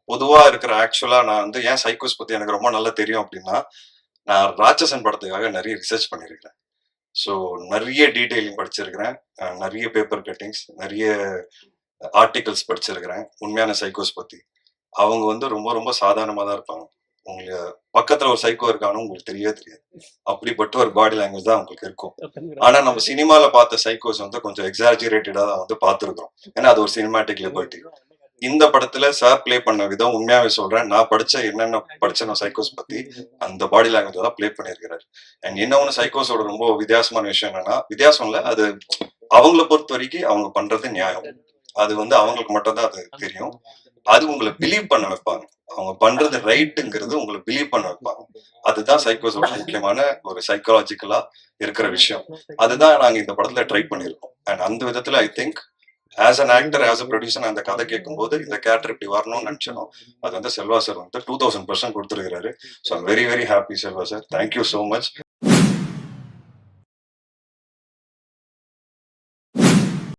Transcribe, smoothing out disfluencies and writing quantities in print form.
பொதுவா இருக்கிற ஆக்சுவலா நான் வந்து ஏன் சைக்கோஸ் பத்தி எனக்கு ரொம்ப நல்லா தெரியும் அப்படின்னா, நான் ராட்சசன் படத்துக்காக நெறைய ரிசர்ச் பண்ணியிருக்கிறேன். ஸோ நெறைய டீட்டெயிலிங் படிச்சிருக்கிறேன். நெறைய பேப்பர் கட்டிங்ஸ், நெறைய ஆர்டிகிள்ஸ் படிச்சிருக்கிறேன். உண்மையான சைக்கோஸ் பத்தி. அவங்க வந்து ரொம்ப ரொம்ப சாதாரணமா தான் இருப்பாங்க. உங்க பக்கத்துல ஒரு சைக்கோ இருக்கான்னு உங்களுக்கு தெரியவே தெரியாது. அப்படிப்பட்ட ஒரு பாடி லாங்குவேஜ் தான் அவங்களுக்கு இருக்கும். ஆனா நம்ம சினிமால பார்த்த சைக்கோஸ் வந்து கொஞ்சம் எக்ஸாஜரேட்டடா தான் வந்து பார்த்திருக்கிறோம். ஏன்னா அது ஒரு சினிமாட்டிக் லிபர்ட்டி. இந்த படத்துல சார் ப்ளே பண்ண விதம் உண்மையாவே சொல்றேன். நான் என்னென்ன படிச்சேனோ சைக்கோஸ் பத்தி, அந்த பாடி லாங்குவேஜ் தான் ப்ளே பண்ணியிருக்கிறாரு. அண்ட் என்ன ஒண்ணு சைக்கோஸோட ரொம்ப வித்தியாசமான விஷயம் என்னன்னா, வித்தியாசம் இல்ல, அது அவங்கள பொறுத்தவரைக்கும் அவங்க பண்றது நியாயம். அது வந்து அவங்களுக்கு மட்டும் தான் அது தெரியும். அது உங்கள பிலீவ் பண்ண வைப்பாங்க. அவங்க பண்றது ரைட்டுங்கிறது உங்கள பிலீவ் பண்ண வைப்பாங்க. அதுதான் சைக்கோஸோட முக்கியமான ஒரு சைக்காலஜிக்கலா இருக்கிற விஷயம். அதுதான் நாங்க இந்த படத்துல ட்ரை பண்ணியிருக்கோம். அண்ட் அந்த விதத்துல I think as an actor, as a producer அந்த கதை கேட்கும்போது இந்த கேரக்டர் இப்படி வரணும்னு நினைச்சனோ, அது வந்து செல்வா சார் வந்து 2000% கொடுத்திருக்கிறாரு. So I'm very very happy Selva sir. Thank you so much.